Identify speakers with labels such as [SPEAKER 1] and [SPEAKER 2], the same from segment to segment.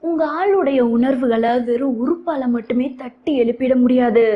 [SPEAKER 1] உங்க ஆளுடைய உணர்வுகளை வெறும் உறுப்பால மட்டுமே தட்டி எழுப்பிட முடியாது.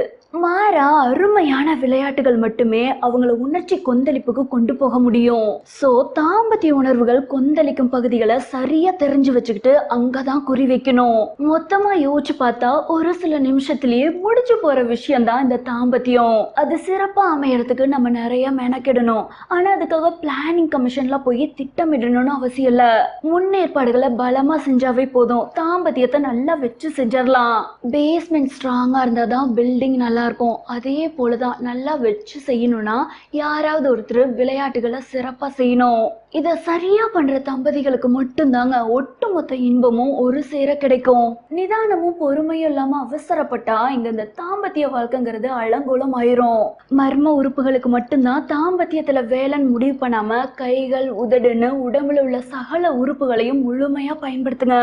[SPEAKER 1] மாறா அருமையான விளையாட்டுகள் மட்டுமே அவங்கள உணர்ச்சி கொந்தளிப்புக்கு கொண்டு போக முடியும். சோ தாம்பத்திய உணர்வுகள் கொந்தளிக்கும் பகுதிகளை சரியா தெரிஞ்சு வச்சுக்கிட்டு அங்கதான் குறி வைக்கணும். மொத்தமா யோசிச்சு பார்த்தா ஒரு சில நிமிஷத்திலேயே முடிஞ்சு போற விஷயம் தான் இந்த தாம்பத்தியம். அது சிறப்பா அமையறதுக்கு நம்ம நிறைய மெனக்கிடணும். ஆனா அதுக்காக பிளானிங் கமிஷன்ல போய் திட்டமிடணும்னு அவசியம் இல்ல. முன்னேற்பாடுகளை பலமா செஞ்சாவே போதும். தாம்பத்தியத்தை நல்லா வச்சு செஞ்சிடலாம். பேஸ்மெண்ட் ஸ்ட்ராங்கா இருந்தாதான் பில்டிங் நல்லா இருக்கும். அதே போலதான் நல்லா வச்சு செய்யணும்னா யாராவது ஒருத்தர் விளையாட்டுகளை சிறப்பா செய்யணும். இத சரியா பண்ற தம்பதிகளுக்கு மட்டும்தாங்க ஒட்டுமொத்த இன்பமும் ஒரு சேர கிடைக்கும். நிதானமும் பொறுமையும் இல்லாம அவசரப்பட்டா இங்க இந்த தாம்பத்திய வாழ்க்கைங்கிறது அலங்கோலம் ஆயிரும். மர்ம உறுப்புகளுக்கு மட்டும்தான் தாம்பத்தியத்துல வேலைன்னு முடிவு பண்ணாம கைகள் உதடுன்னு உடம்புல உள்ள சகல உறுப்புகளையும் முழுமையா பயன்படுத்துங்க.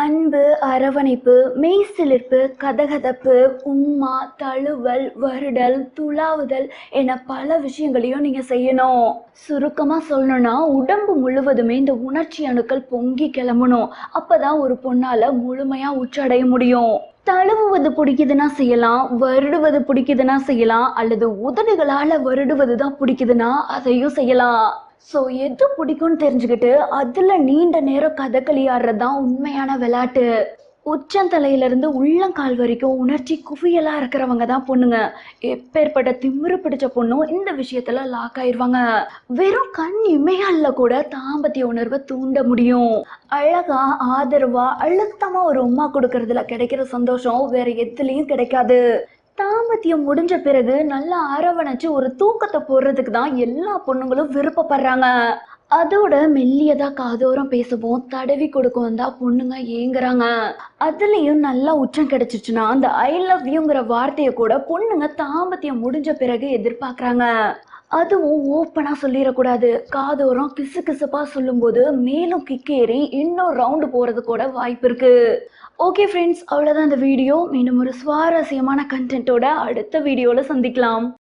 [SPEAKER 1] அன்பு, அரவணைப்பு, மெய்சிலிர்ப்பு, கதகதப்பு, உம்மா, தழுவல், வருடல், துளாவுதல் என பல விஷயங்களையும் நீங்க செய்யணும். சுருக்கமா சொல்லணும்னா உடம்பு முழுவதுமே இந்த உணர்ச்சி அணுக்கள் பொங்கி கிளம்பணும். அப்பதான் ஒரு பொண்ணால முழுமையா உச்சடைய முடியும். தழுவுவது பிடிக்குதுன்னா செய்யலாம், வருடுவது பிடிக்குதுன்னா செய்யலாம், அல்லது உதடுகளால வருடுவது தான் பிடிக்குதுன்னா அதையும் செய்யலாம். ஸோ எது பிடிக்கும்னு தெரிஞ்சுக்கிட்டு அதுல நீண்ட நேரம் கதகளி ஆடுறதுதான் உண்மையான விளையாட்டு. உச்சந்தலையிலிருந்து உள்ளங்கால் வரைக்கும் உணர்ச்சி குவியலா இருக்கிறவங்க தான் பொண்ணுங்க. எப்பேற்பட்ட திமிரு பிடிச்ச பொண்ணும் இந்த விஷயத்துல லாக் ஆயிருவாங்க. வெறும் கண் இமையால கூட தாம்பத்திய உணர்வை தூண்ட முடியும். அழகா, ஆதரவா, அழுத்தமா ஒரு உம்மா கொடுக்கறதுல கிடைக்கிற சந்தோஷம் வேற எதுலயும் கிடைக்காது. தாம்பத்தியம் முடிஞ்ச பிறகு நல்லா அரவணைச்சு ஒரு தூக்கத்தை போடுறதுக்கு தான் எல்லா பொண்ணுங்களும் விருப்பப்படுறாங்க. அதோட மெல்லியதா காதோரம் பேசவும் தடவி கொடுக்கவும் தான் பொண்ணுங்க ஏங்குறாங்க. அதுலயும் நல்லா உச்சம் கிடைச்சிச்சுன்னா அந்த ஐ லவ் யூங்கிற வார்த்தையை கூட பொண்ணுங்க தாம்பத்தியம் முடிஞ்ச பிறகு எதிர்பார்க்கறாங்க. அதுவும் ஓப்பனா சொல்லிடக்கூடாது. காதோரம் கிசு கிசுப்பா சொல்லும் போது மேலும் கிக்கேறி இன்னும் ரவுண்டு போறது கூட வாய்ப்பு இருக்கு. ஓகே ஃப்ரெண்ட்ஸ், அவ்வளோதான் இந்த வீடியோ. மீண்டும் ஒரு சுவாரஸ்யமான கண்டென்ட்டோட அடுத்த வீடியோவில் சந்திக்கலாம்.